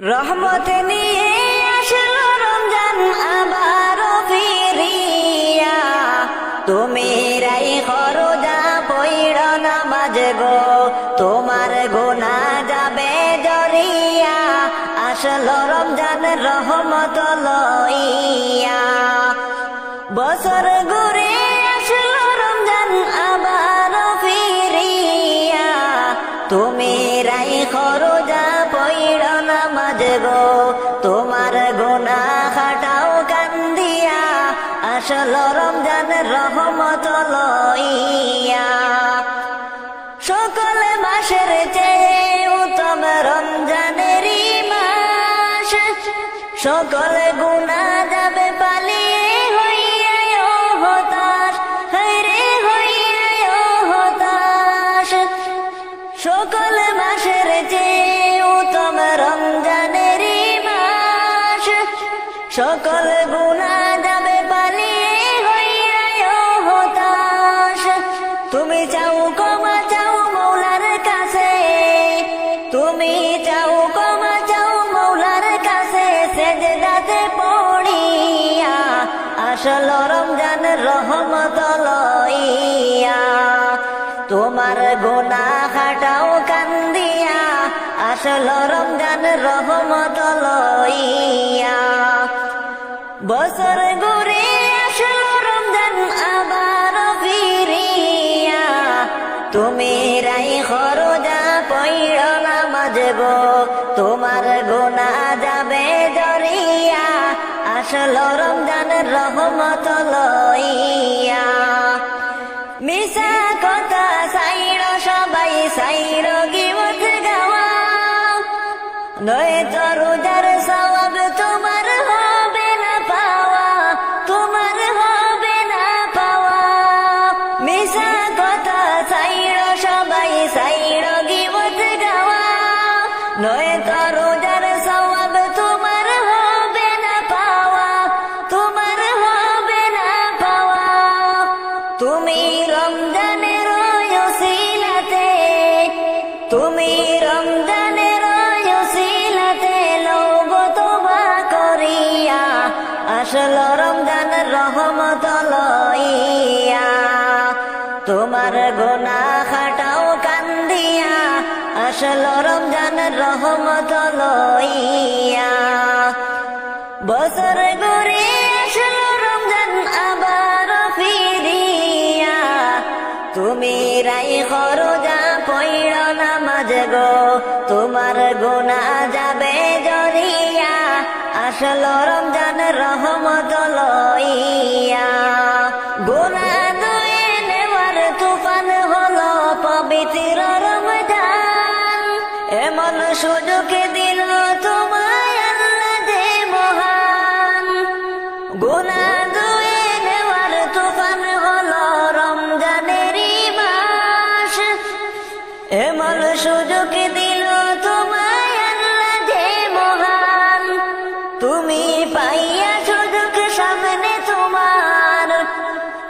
রহমত নিয়ে আসলো রমজান আবারও ফিরিয়া, তুমি রাই খরজা পইড় নামাজ গো, তোমার গুনাহ যাবে জরিয়া। আসলো রমজান রহমত লইয়া, বছর ঘুরে আসলো রমজান আবারও ফিরিয়া, তুমি রাই খরজা পইড় নামাজ গো, তোমার গুনাহ খাটাও কান্দিয়া। আসলো রমজান রহমত লইয়া, সকল মাসের চেয়ে উত্তম রমজানেরই মাস, সকল গুনাহ যাবে পালিয়ে হইয়া হতাশ, হায়রে হইয়া হতাশ। সকল মাসের চেয়ে উত্তম রমজানেরই মাস, সকল গুনাহ যাবে পালিয়ে হইয়া হতাশ। তুমি চাও ক্ষমা চাও মৌলার কাছে, তুমি চাও ক্ষমা চাও মৌলার কাছে, সেজদাতে পড়িয়া। আসলো রমজান রহমত লইয়া, তোমার গুনাহ খাটাও কান্দিয়া। আসলো রমজান রহমত লইয়া, বছর ঘুরে আসলো রমজান আবার ফিরিয়া, তুমি রাই খরজা পইড় নামাজ গো, তোমার গুনাহ যাবে জরিয়া। আসলো রমজান রহমত লইয়া, মিশা কথা সাইড় সবাই সাইড় গিবত গাওয়া, নয়তো রোজার সওয়াব তোমার হবে না পাওয়া, তোমার হবে না পাওয়া। মিশা কথা সাইড় সবাই সাইড় গিবত গাওয়া, নয়তো রোজার সওয়াব তোমার হবে না পাওয়া, তোমার হবে না পাওয়া। তুমি রমজানের ওসিলাতে, তুমি রমজানের ওসিলাতে লওগো তোবা করিয়া। আসলো রমজান রহমত লইয়া, তোমার গুনাহ খাটাও কান্দিয়া। আসলো রমজান রহমত লইয়া, বছর ঘুরে আসলো রমজান আবার ফিরিয়া, তুমি রাই খরজা পইড় নামাজ গো, তোমার গুনাহ যাবে জরিয়া। আসলো রমজান রহমত লইয়া, গুনাহ ধুয়ে নেওয়ার তুফান হলো পবিত্র রমজান, এমন সুযোগ দিল তোমায় আল্লাহ যে মহান। গুনাহ ধুয়ে নেওয়ার তুফান হলো রমজানেরই মাস, এমন সুযোগ দিল তোমায় আল্লাহ যে মহান। তুমি পাইয়া সুযোগ সামনে তোমার,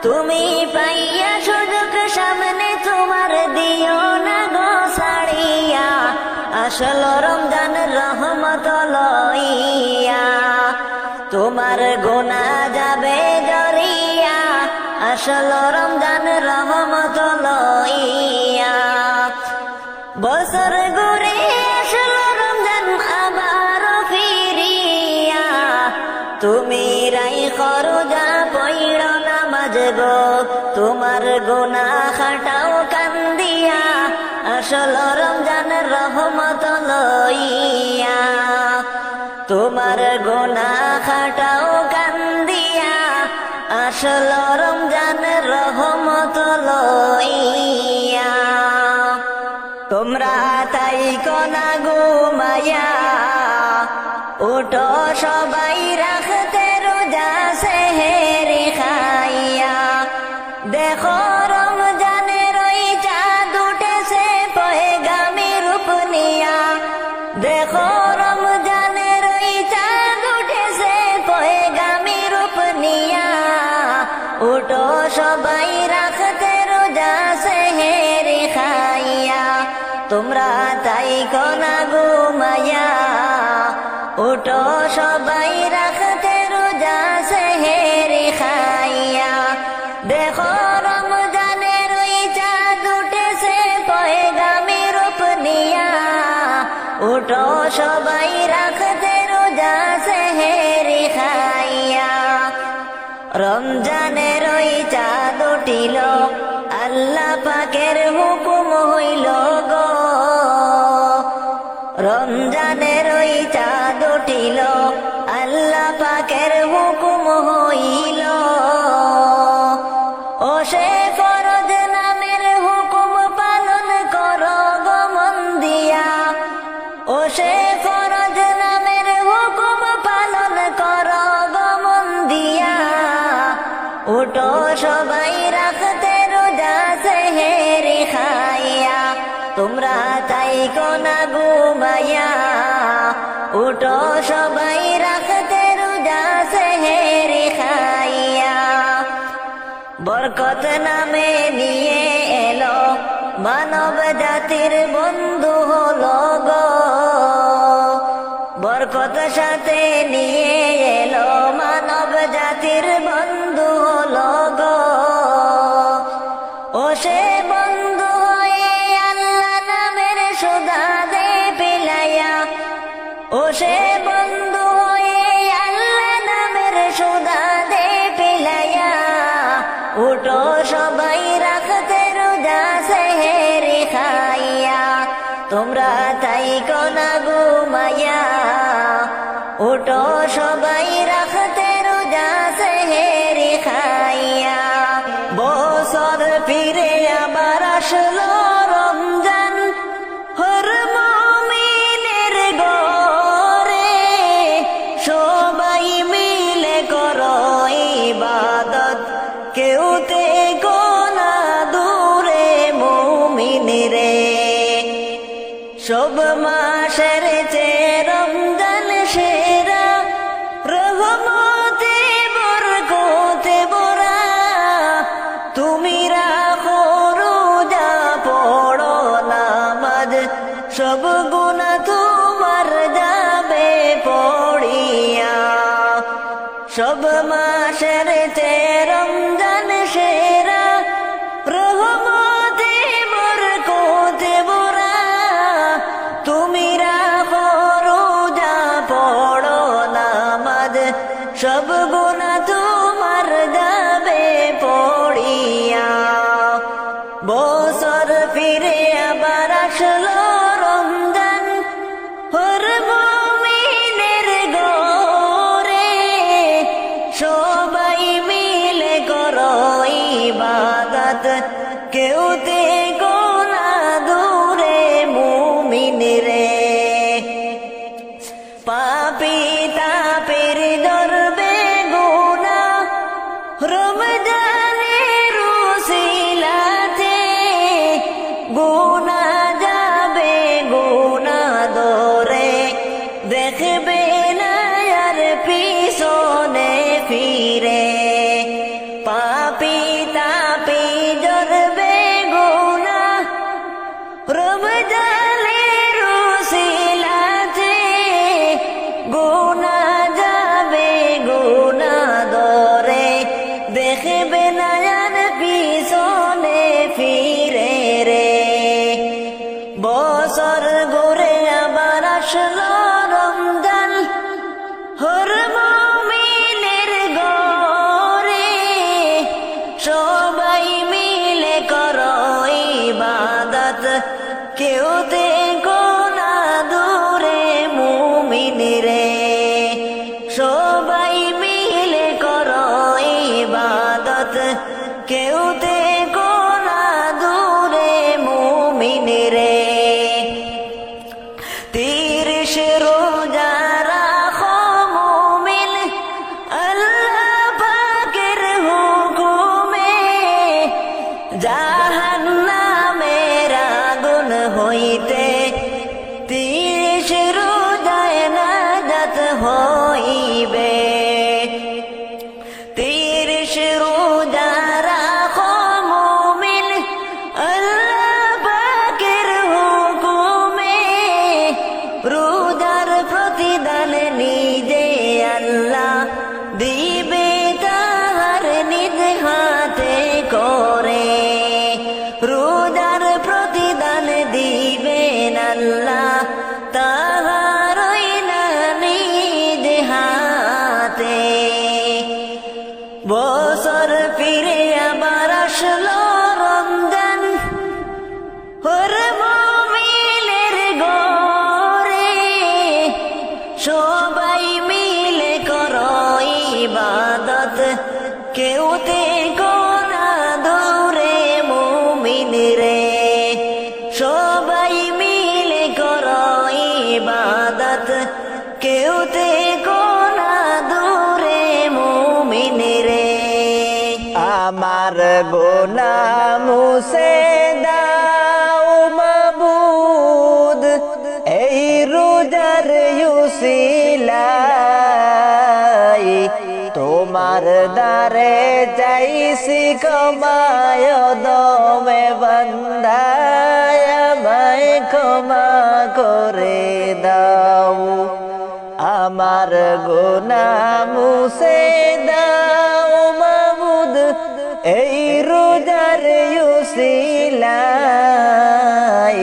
তুমি পাইয়া সুযোগ সামনে তোমার, দিও না গো ছাড়িয়া। আসলো রমজান রহমত লইয়া, তোমার গুনাহ যাবে জরিয়া। আসলো রমজান রহমত লইয়া, বছর ঘুরে আসলো রমজান আবার ফিরিয়া, তুমি রাই খরজা পইড় নামাজ গো, তোমার গুনাহ খাটাও কান্দিয়া। আসলো রমজান রহমত লইয়া, তোমার গুনাহ খাটাও কান্দিয়া। আসলো রমজান রহমত লইয়া, তোমরা তাই কোনা ঘুমাইয়া, উঠো সবাই রাখতে রোজা সেহেরি খাইয়া। দেখো রমজানের ওই চাঁদ উঠেছে পয়গামী রূপ নিয়া, দেখো রমজানের ওই চাঁদ উঠেছে পয়গামী রূপ নিয়া। উঠো সবাই রাখতে রোজা সেহেরি খাইয়া, তোমরা তাই কোনা ঘুমাইয়া, উঠো সবাই রাখতে রোজা সেহেরি খাইয়া, দেখো রমজানের ওই চাঁদ উঠেছে পয়গামী রূপ নিয়া, উঠো সবাই রাখতে রোজা সেহেরি খাইয়া। রমজানের ওই চাঁদ উঠিল, আল্লাহ পাকের হুকুম হইল গো, রমজানের ওই চাঁদ উঠিল, আল্লাহ পাকের হুকুম হইল। ও সে ফরজ নামের হুকুম পালন করো গো মন দিয়া, ও সে ফরজ নামের হুকুম পালন করো গো মন দিয়া, উঠো সবাই রাখতে রোজা সেহেরি খাইয়া, তোমরা তাই কোনা ঘুমাইয়া, উঠো সবাই রাখতে রোজা সেহেরি খাইয়া। বরকত নামে নিয়ে এলো, মানব জাতির বন্ধু হলো গো, বরকত সাথে নিয়ে এলো, মানব জাতির বন্ধু হলো গো। ও সে বন্ধু হয়ে আল্লাহ নামের সুধা দে পিলাইয়া, ও সে বন্ধু হয়ে আল্লাহ নামের সুধা দে পিলাইয়া, উঠো সবাই রাখতে রোজা সেহেরি খাইয়া, তোমরা তাই কোনা ঘুমাইয়া, উঠো সবাই রাখতে রোজা সেহেরি খাইয়া। বছর ফিরে আবার আসলো রমজান, হর মুমিনের ঘরে সবাই মিলে করো ইবাদত, কেউ তে কোনা দূরে মুমিন রে। সব মাসের চেয়ে রমজান সেরা, রহমতে বরকতে ভরা, তুমি রাখো রোজা পড়ো নামাজ, সব গুনাহ তোমার যাবে পড়িয়া। সব মাসের চেয়ে রমজান সেরা, রহমতে বরকতে ভরা, তুমি রাখো রোজা পড়ো নামাজ, সব গুনাহ তোমার যাবে পড়িয়া। বছর ফিরে আবার আসলো রমজান, হর মুমিনের ঘরে সবাই মিলে করো ইবাদত, কেউ তে কোনা দূরে মুমিন রে। পাপী তাপের ধরবে গুনাহ, রমজানের উসিলাতে গুনাহ যাবে গুনাহ দরে, দেখবে না আর পিছনে ফিরে। পাপী তাপী ধরবে গুনাহ, রমজানের উসিলাতে গুনাহ যাবে গুনাহ দরে, দেখবে না আর পিছনে ফিরে রে। বছর ঘুরে আবার আসলো রমজান, আসলো রমজান ওরে মুমিনের ঘরে সবাই মিলে করো ইবাদত কেউ থেকো না দূরে মুমিন রে সবাই মিলে করো ইবাদত কেউ থেকো না দূরে মুমিন রে আমার গুনাহ মুছে দাও মাবুদ এই রোজার উসিলাই তোমার দ্বারে চাইছি ক্ষমায় দমে বান্দায় আমায় ক্ষমা করে দাও আমার গুনাহ মুছে দাও মাবুদ এই রোজার উসিলাই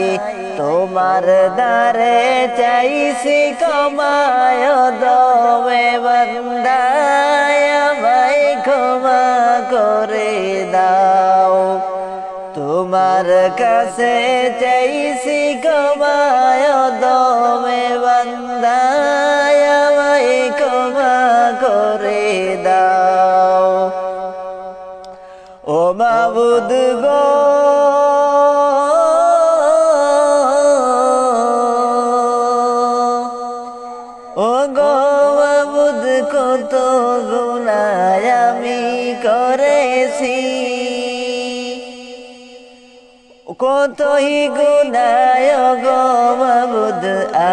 তোমার দ্বারে চাইছি ক্ষমায় দমে বান্দায় আমায় ক্ষমা করে দাও তোমার কাছে চাইছি ক্ষমায় দমে বান্দায় আমায় ক্ষমা করে দাও ও মাবুদ গো ও গো মাবুদ কত গুনাহ আমি করেছি কতই গুনাহ গো মাবুদ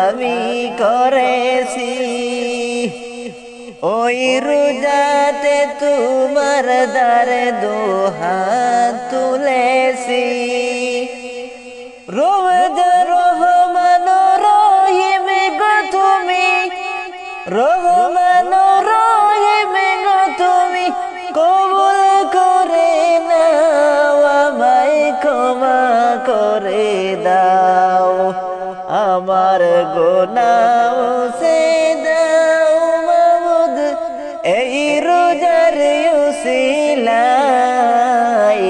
আমি করেছি ওই রোজাতে তোমার দ্বারে দুহাত তুলেছি রোজা রহমান রহিম গো তুমি রহমান রহিম গো তুমি কবুল করে নাও আমায় ক্ষমা করে দাও আমার গুনাহ মুছে দাও মাবুদ এই রোজার উসিলাই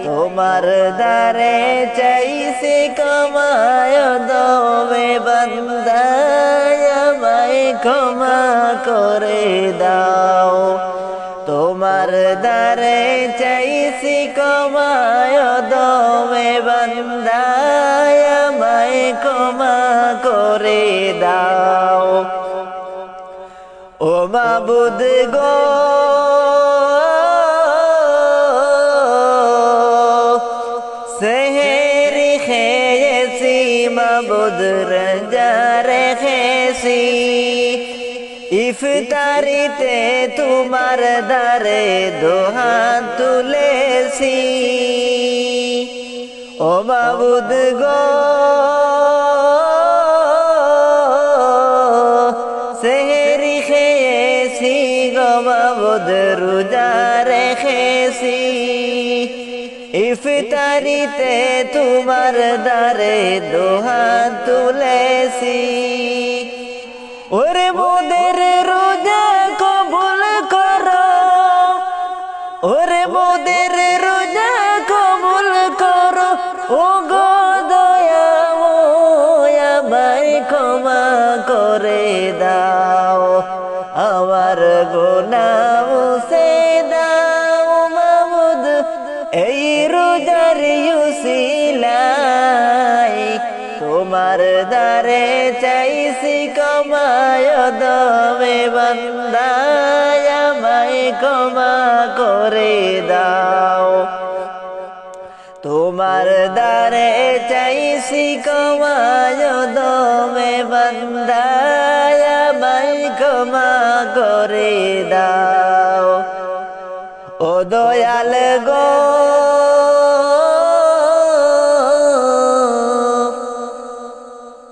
তোমার দ্বারে চাইছি ক্ষমায় দমে বান্দায় আমায় ক্ষমা করে দাও তোমার দ্বারে চাইছি ক্ষমায় দমে বান্দায় আমায় ক্ষমা করে দাও ও মাবুদ গো সেহেরি খেয়েছি মাবুদ রোজা রেখেছি ইফতারিতে তোমার দ্বারে দুহাত তুলেছি ও মাবুদ গো সেহেরি খেয়েছি গো মাবুদ রোজা রেখেছি ইফতারিতে তোমার দ্বারে দুহাত তুলেছি ওরে মোদের রোজা কবুল করো ওরে মোদের রোজা কবুল করো ও গো দয়াময় আমায় ক্ষমা করে দাও আমার গুনাহ মুছে দাও মাবুদ এই রোজার উসিলাই তোমার দ্বারে চাইছি ক্ষমায় দমে বান্দায় আমায় ক্ষমা করে দাও তোমার দ্বারে চাইছি ক্ষমায় দমে বান্দায় আমায় ক্ষমা করে দাও ও দয়াল গো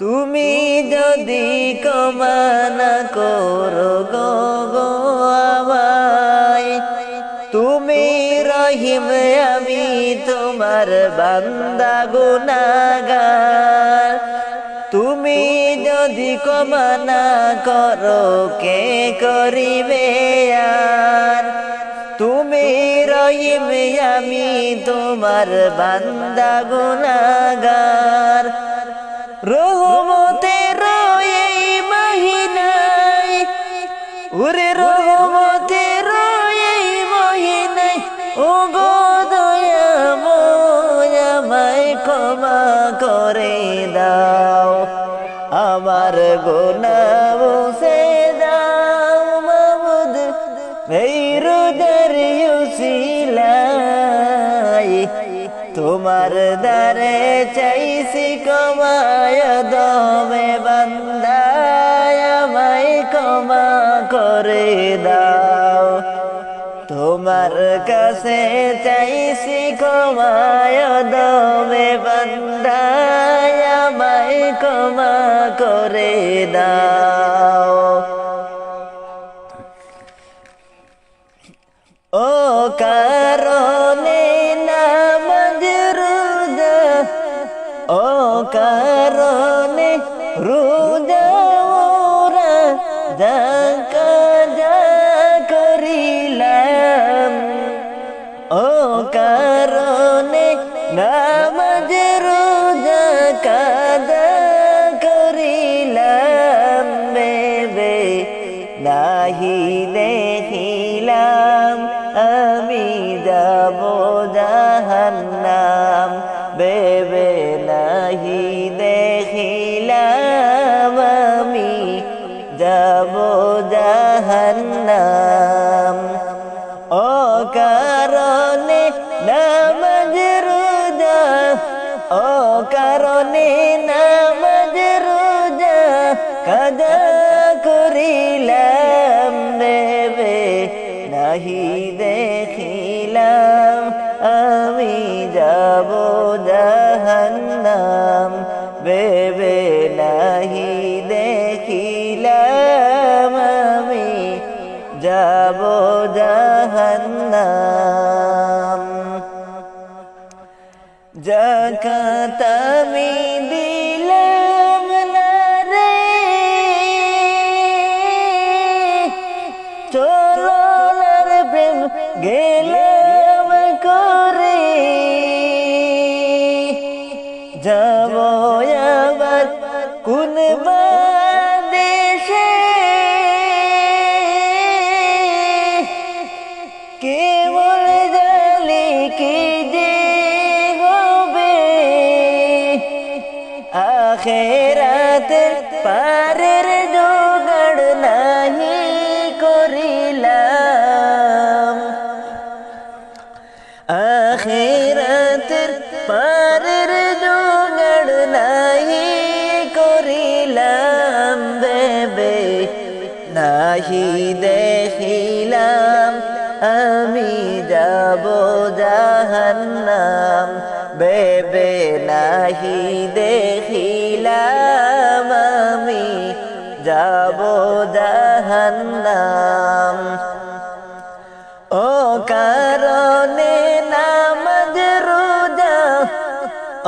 তুমি যদি ক্ষমা না করো গো গো আমায় তুমি রহিম আমি তোমার বান্দা গুনাহগার তুমি যদি ক্ষমা না করো কে করিবে আর তুমি রহিম আমি তোমার বান্দা গুনাহগার রহমতের এই মহিনায় ওরে রহমতের এই মহিনায় ও গো দয়াময় আমায় ক্ষমা করে দাও আমার গুনাহ মুছে দাও মাবুদ এই রোজার উসিলাই তোমার দ্বারে চাইছি ক্ষমায় দমে বান্দায় আমায় ক্ষমা করে দাও তোমার কাছে চাইছি ক্ষমায় দমে বান্দায় আমায় ক্ষমা করে দাও ও কারণে নামাজ রোজা ও কারণে রোজা ওরা যা করিলাম ও কারণে নামাজ রোজা কাদা করিলাম বেবে নাহি দেখিলাম আমি যাব জাহান্নাম বেবে নাহি দেখিলাম আমি যাব জাহান্নাম ও কারণে নামাজ রোজা ও কারণে নামাজ রোজা কাদা করিলাম দেবে নাহি দেখিলাম আমি যাব জাহান্নাম বেবে নাহি দেখিলাম আমি যাব জাহান্নাম যাকাত আমি দিলাম না রে চলার প্রেম গেলাম করে যাব আবার কোন দেশে কেবল জালি কি যে হবে আখেরাতের পারের জোগাড় নাহি করিলাম আখেরাতের পারের জোগাড় নাহি করিলাম বেবে নাহি দেখিলাম আমি যাব জাহান্নাম বেবে নাহি দেখিলাম আমি যাব জাহান্নাম ও কারণে নামাজ রোজা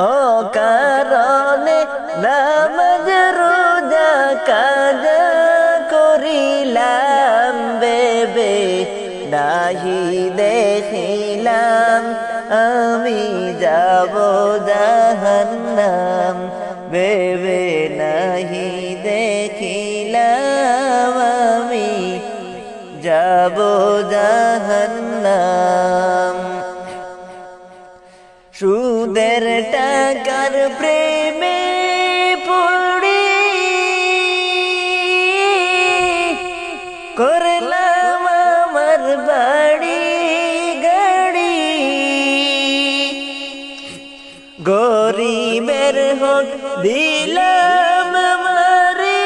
ও কারণে নামাজ রোজা কাজা করিলাম বেবে নাহি দেখিলাম আমি যাব জাহান্নাম বেবে নাহি দেখিলাম আমি যাব জাহান্নাম সুদের টাকার প্রেমে পড়ি করলাম আমার বাড়ি গাড়ি গরিবের হক দিলাম মারি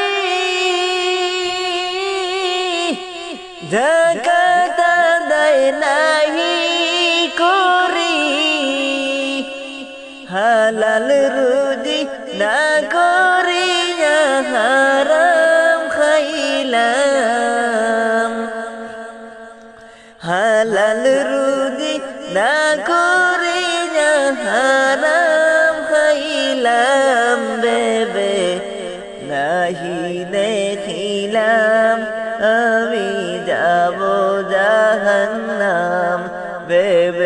যাকাত আদায় নাহি করি হালাল রুজি না করিয়া হারাম খাইলাম হালাল রুজি না করিয়া হারাম খাইলাম বেবে নাহি দেখিলাম আমি যাব জাহান্নাম বেবে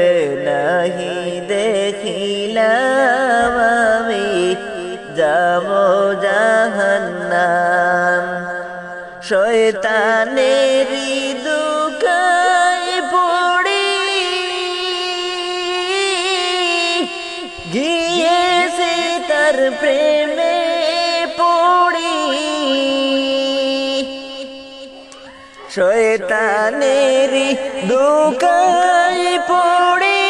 দেখিলাম আমি যাব জাহান্নাম শয়তানেরই দুকায় পড়ে গিয়েছে তার প্রেমে পড়ি শয়তানেরই দুকায় পড়ে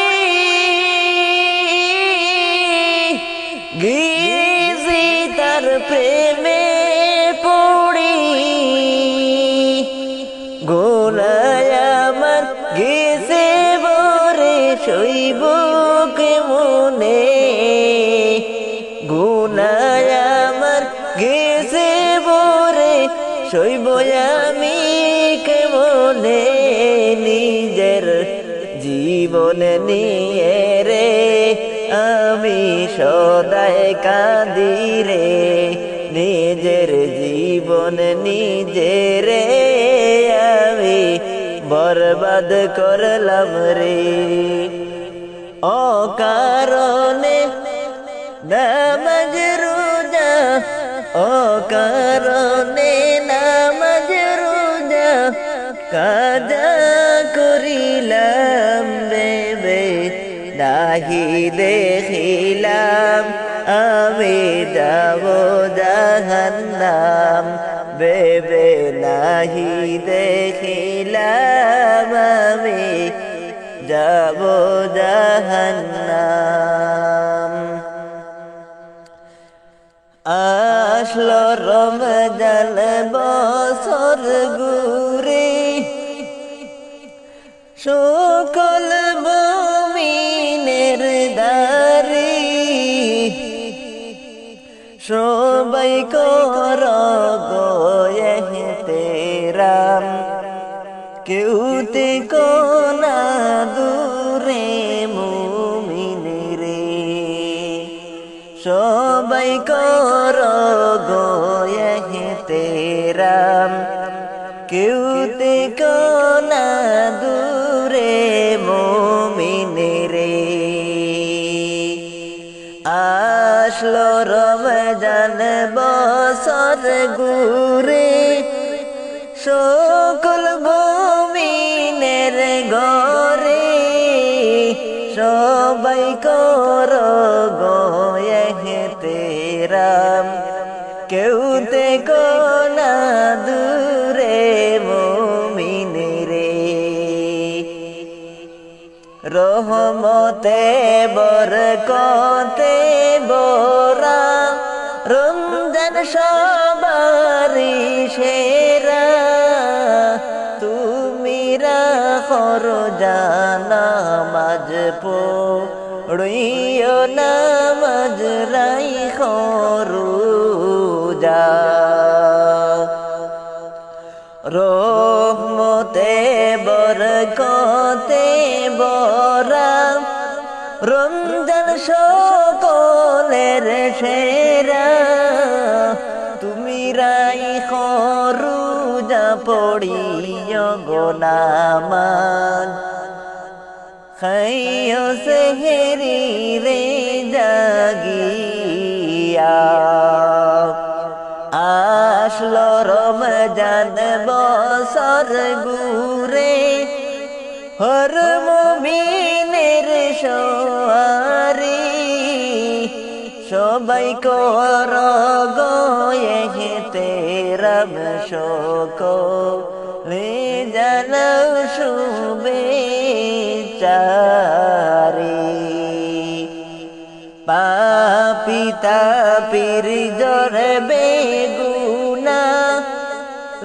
গিয়েছে তার প্রেমে পড়ি গুনায় আমার গেছে বরে শৈব কেমনে গুনায় আমার গেছে বরে শৈব আমি কেমনে নিজের জীবন নিয়ে রে আমি সদাই কাঁদি রে নিজের জীবন নিজের আমি বরবাদ করলাম রে অকারণে নামাজ রোজা অকারণে নামাজ রোজা কাজা করিলাম বেবে নাহি দেখিলাম আমি যাব জাহান্নাম বেবে নাহি দেখিলাম আমি যাব জাহান্নাম আসলো রমজান বছর ঘুরে সকল মুমিনের দারি সবাই কর গোয়েহতেরাম কেউ তে কোনা দূরে মুমিন রে সবাই কর গোয়েহতেরাম কেউ তে কোনা দূরে মুমিন রে আসলো রমজান বছর ঘুরে সকল মুমিনের ঘরে সবাই কর গোয়েহতেরাম কেউ তে কোনা দূরে মুমিন রে রহমতে বরকতে বরা রমজান সবারি সেরা তুমি রাখো রোজা নামাজ পড়িও নামাজ রাইখো রোজা রহমতে বরকতে বরা রমজান সকলের সেরা তুমি রাইখো রোজা পড়িও গো নামাজ খাইও সেহরি রে জাগিয়া আসলো রমজান বছর ঘুরে হর মুমিনের সওয়ারি সবাই কর গোয়েহতেরাম সকলে জানাও শুভেচ্ছারি পাপী তাপীর জরে বেগুনা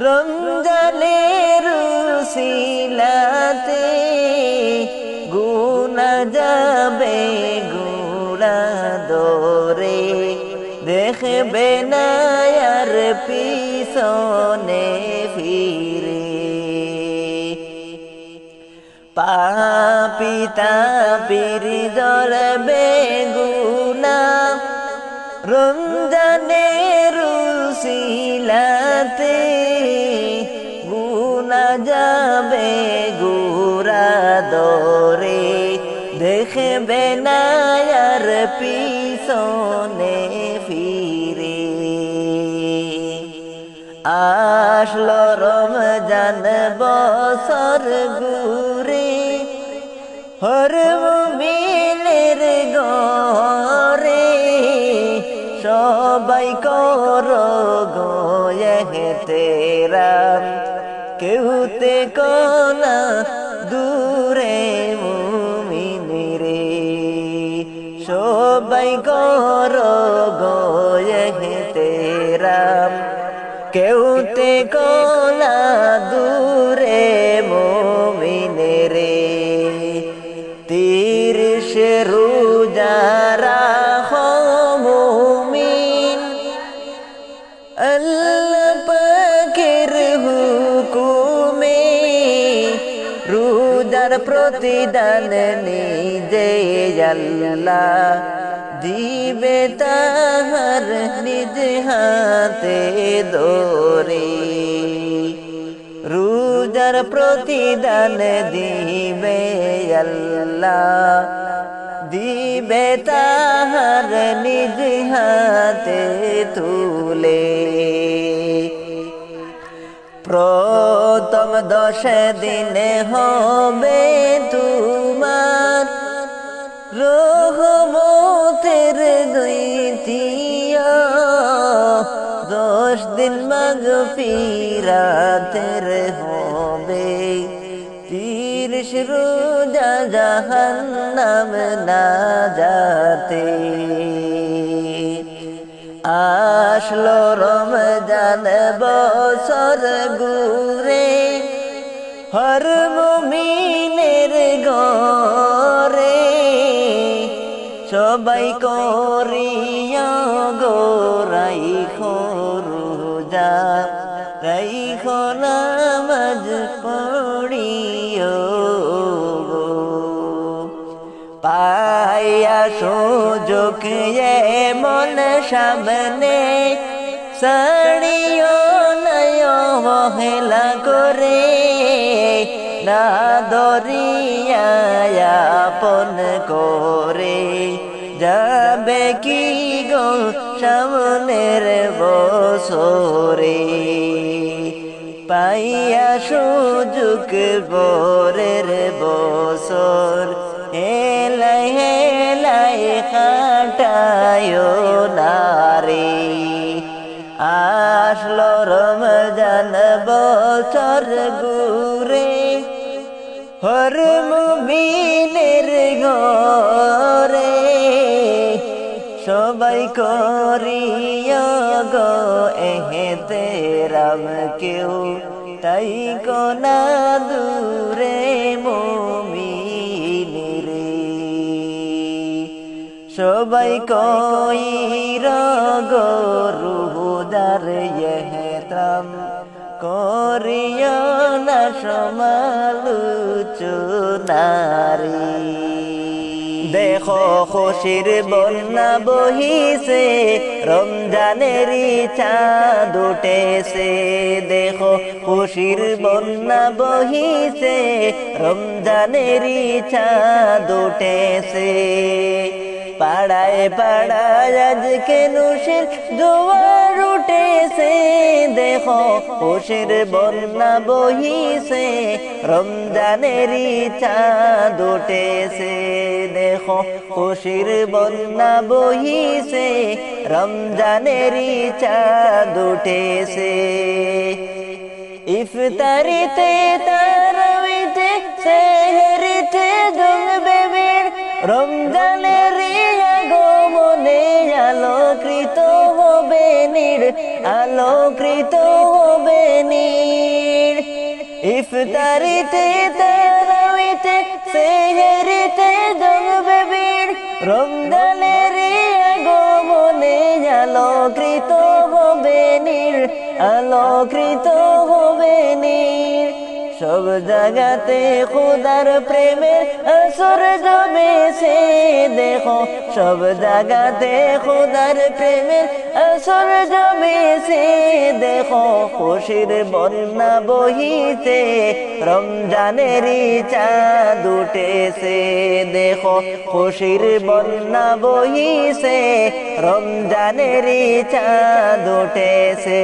রমজানের উসিলাতে গুনাহ যাবে গুড়া দরে দেখবে না আর পিছনে ফিরে পাপী তাপীর জরে বেগুনা রমজানের উসিলাতে গুনাহ যাবে গুড়া দরে দেখবে না পিছনে ফিরে। আসলো রমজান বছর ঘুরে, হর মুমিনের ঘরে সবাই করো গো এহতেরাম, কেউতে কোনা দূরে মুমিন রে। সবাই করো গো এহতেরাম, কেউতে কোনা দূরে মুমিন রে। 30 রোজা রাখো মুমিন, আল্লাহ পাকের হুকুমে রোজার প্রতিদান নিজে আল্লাহ দিবে তাহার নিজ হাতে ধরে। রোজার প্রতিদান দিবে আল্লাহ দিবে তাহার নিজ হাতে তুলে। প্রথম 10 দিনে হবে তোমার রহমতের দ্বিতীয়, 10 দিন মাগফিরাতের হবে। 30 রোজা জাহান্নাম না যাতে। আসলো রমজান বছর ঘুরে, হর মুমিনের ঘরে সবাই করিয়া গো রাইখো রোজা, রাইখো নামাজ পড়িও গো। পাইয়া সুযোগ এমন সামনে, সাড়িও নয় অবহেলা করে। না দরিয়া আপন করে যাবে কি গো সামনের বছরে। পাইয়া সুযোগ পরের বছর হেলাই হেলাই কাটায় নারে। আসলো রমজান বছর ঘুরে, হর মুমিনের ঘরে সবাই করিয়া গো এহতেরাম, কেউ তাই কোনা দূরে মুমিন রে। সবাই কইর গো রোজার এহতেরাম, করিয়া না সমালোচনা রে। দেখো খুশির বন্যা বহিছে, রমজানেরই চাঁদ উঠেছে। দেখো খুশির বন্যা বহিছে, রমজানেরই চাঁদ উঠেছে। পাড়ায় পাড়ায় আজকে খুশির জোয়ার উঠেছে। দেখো খুশির বন্যা বহিছে, রমজানেরই চাঁদ উঠেছে। দেখো খুশির বন্যা বহিছে, রমজানেরই চাঁদ উঠেছে। ইফতারিতে তারাবিতে সেহরিতে জমবে ভিড়, রমজানেরই আগমনে আলোকৃত হবে নীড়, আলোকৃত হবে নীড়। ইফতারিতে তারাবিতে সেহরিতে জমবে ভিড়, রমজানেরই আগমনে আলোকৃত হবে নীড়, আলোকৃত হবে নীড়। সব জায়গাতে খোদার প্রেমের আসর জমেছে দেখো সব জায়গাতে খোদার প্রেমের আসর জমেছে দেখো খুশির বন্যা বহিতে রমজানেরই চাঁদ উঠেছে দেখো খুশির বন্যা বহিছে রমজানেরই চাঁদ উঠেছে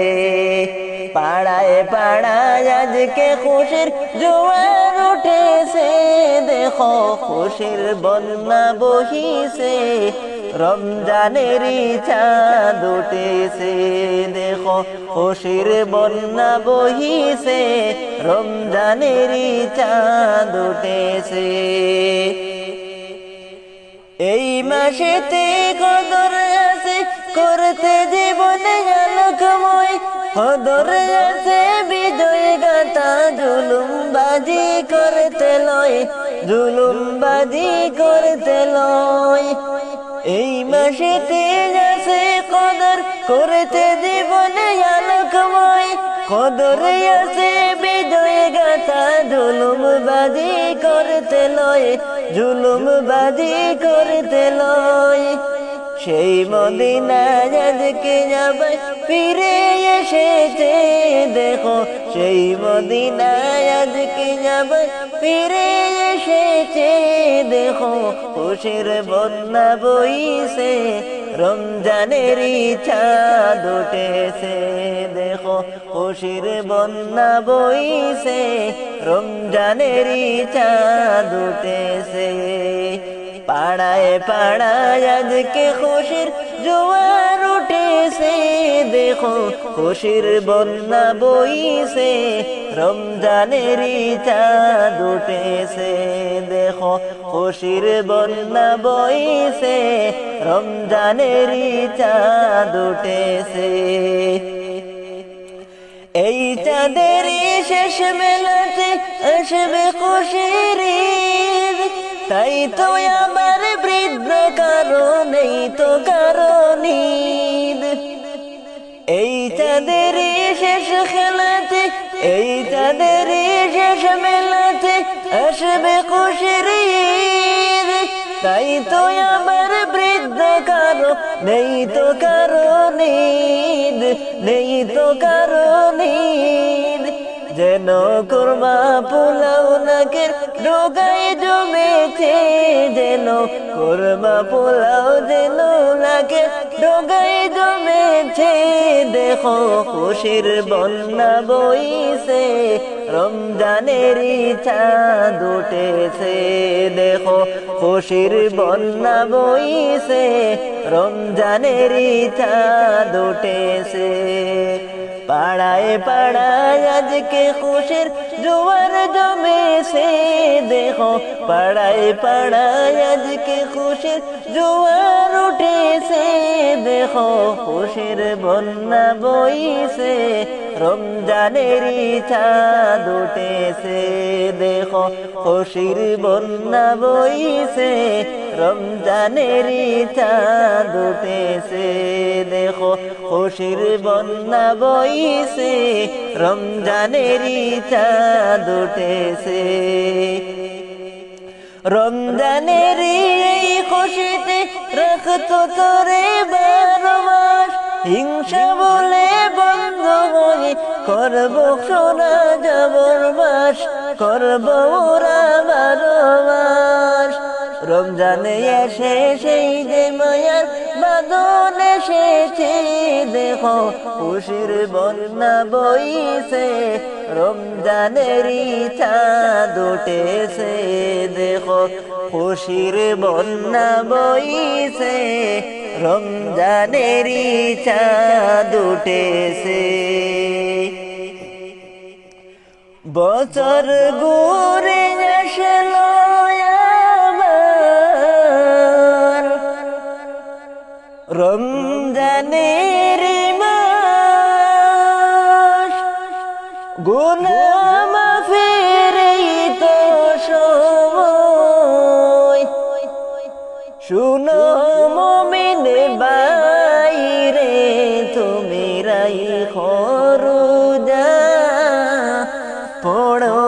পাড়ায় পাড়ায় আজকে খুশির জোয়ার উঠেছে দেখো খুশির বন্যা বহিছে রমজানেরই চাঁদ উঠেছে দেখো খুশির বন্যা বহিছে রমজানেরই চাঁদ উঠেছে এই মাসেতে কদর আছে করতে জীবনে আলোকময় কদর আছে বিজয় গাথা জুলুমবাজি করতে লয় জুলুমবাজি করতে লয় এই মাসেতে আছে কদর করতে জীবনে আলোকময় কদর আছে বিজয় গাথা জুলুমবাজি করতে লয় জুলুমবাজি করতে লয় সেই মদিনায় আজকে যাবে ফিরে এসেছে দেখো সেই মদিনায় আজকে যাবে ফিরে এসেছে দেখো খুশির বন্যা বইছে রমজানেরই চাঁদ উঠেছে দেখো খুশির বন্যা বইছে রমজানেরই চাঁদ উঠেছে পাড়ায় পাড়ায় আজকে খুশির জোয়ার উঠেছে দেখো খুশির বন্যা বইছে রমজানেরই চাঁদ উঠেছে দেখো খুশির বন্যা বইছে রমজানেরই চাঁদ উঠেছে এই চাঁদেরই শেষ মেলাতে আসবে খুশির তাই তো আমার বৃদ্ধ কারণ নেই তো কারণ এই চাঁদের শেষ খেলাতে এই চাঁদের শেষ মেলাতে আসবে খুশির তাই তো আমার বৃদ্ধ কারণ নেই তো কারণ নেই তো কারণ যেন কুরমা পোলাও নাকের ডোগায় জমেছে যেন কুরমা পোলাও যেন নাকের ডোগায় জমেছে দেখো খুশির বন্যা বইছে রমজানেরই চাঁদ উঠেছে দেখো খুশির বন্যা বইছে রমজানেরই চাঁদ উঠেছে পাড়ায় পাড়ায় আজকে খুশির জোয়ার জমেছে দেখো পাড়ায় পাড়ায় আজকে খুশির জোয়ার উঠেছে দেখো খুশির বন্যা বইছে রমজানেরই চাঁদ উঠেছে দেখো খুশির বন্যা বইছে রমজানেরই চাঁদ উঠেছে দেখো খুশির বন্যা বইছে রমজানেরই চাঁদ উঠেছে রমজানেরই এই খুশিতে রাখতো তোরে 12 মাস হিংসা বলে বন্ধ হয়ে করব সোনা যাবর মাস করব ওরা 12 মাস রমজানে এসে সেই যে মায়ার বাদল এসেছে দেখো খুশির বন্যা বইছে রমজানেরই চাঁদ উঠেছে দেখো খুশির বন্যা বইছে রমজানেরই চাঁদ উঠেছে বছর ঘুরে আসলো আবার রমজানের মাস গুনাহ মাফের তো সময় শুনো মুমিন বাইরে তুমি রাই খরুজা পড়ো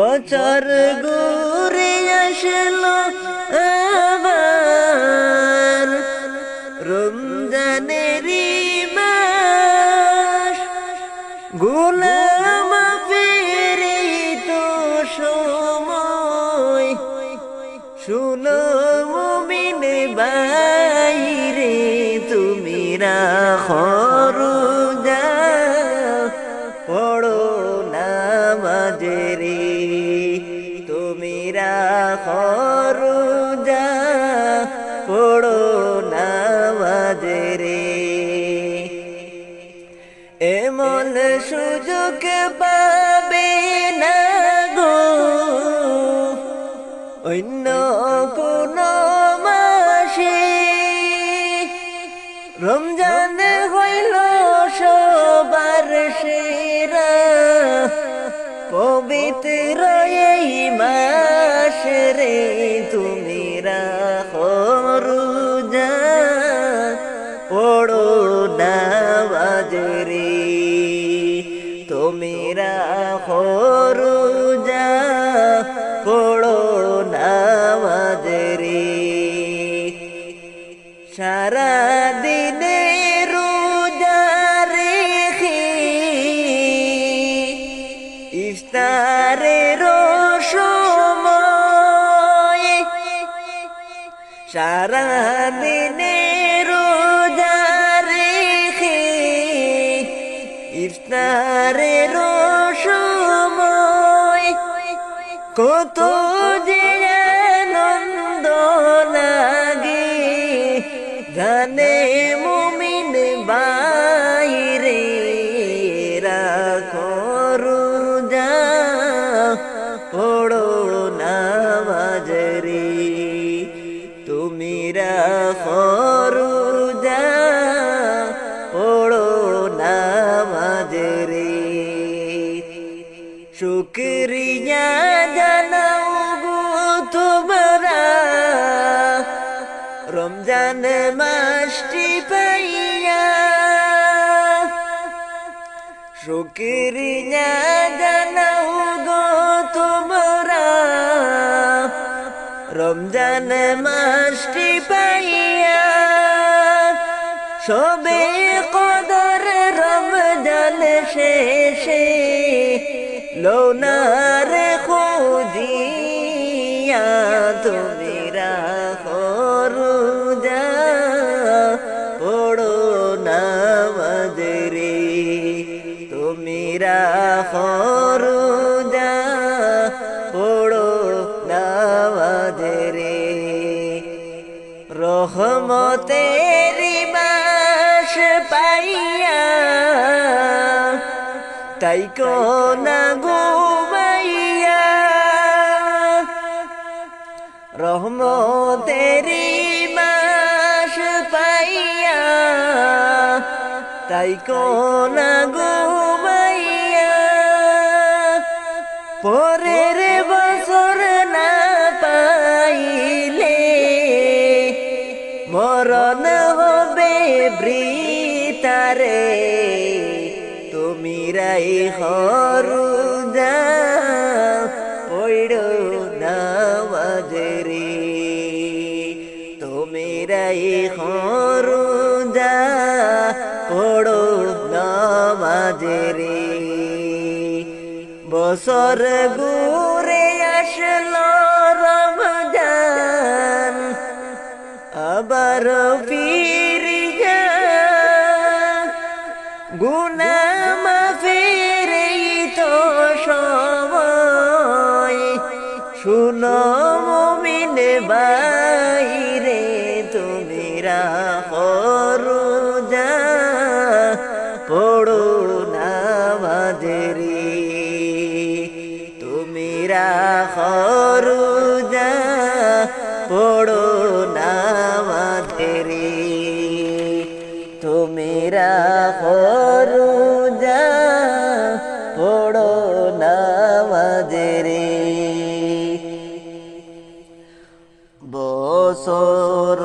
বছর ঘুরে আসলো আবার রমজানেরই মাস, গুনাহ মাফেরই তো সময়। শুনো মুমিন বাইরে, তুমি রাখো রোজা, পড়ো নামাজ রে। তুমি রাখো রোজা, পড়ো নামাজ রে। এমন সুযোগ পাবে না গো অন্য কোন মাসে। রমজান হইল সবার সেরা, পবিত্র এই মাস রে। তুমি রাখো রোজা, পড়ো নামাজ রে। তুমি রাখো রোজা, পড়ো নামাজ রে। সারা দিনে রোজা রেখে ইফতারের সময়, সারা দিনে রোজা রেখে ইফতারের সময়, কত যে আনন্দ লাগে জানে মুমিন বাইরে। রাখো রোজা, পড়ো নামাজ রে। তুমি রাখো রোজা, পড়ো নামাজ রে। শুকরিয়া জানাও গো তোমরা রমজান মাসটি পাইয়া। শুকরিয়া জানাও গো তোমরা রমজান মাসটি পাইয়া। সবে কদর রমজান শেষে লোনার খুঁজিয়া। তুমি রাখো রোজা, পড়ো নামাজ রে। তুমি রাখো রোজা, পড়ো নামাজ রে। রহমতের মাস পাইয়া তাই কোনা ঘুমাইয়া। রহমতের মাস পাইয়া তাই কোনা ঘুমাইয়া। পরের বছর না পাইলে মরণ হবে বৃতারে। তুমি রাখো রোজা, পড়ো নামাজ রে। তুমি রাখো রোজা, পড়ো নামাজ রে। বছর ঘুরে আসলো রমজান, আবার ফিরে যা। গুনাহ মাফের এই তো সময়। শুনো মুমিন বাইরে, তুমি রাখো রোজা, পড়ো নামাজ রে। তুমি রাখো রোজা, পড়ো নামাজ রে। তুমি রাখো রোজা, পড়ো নামাজ রে। বছর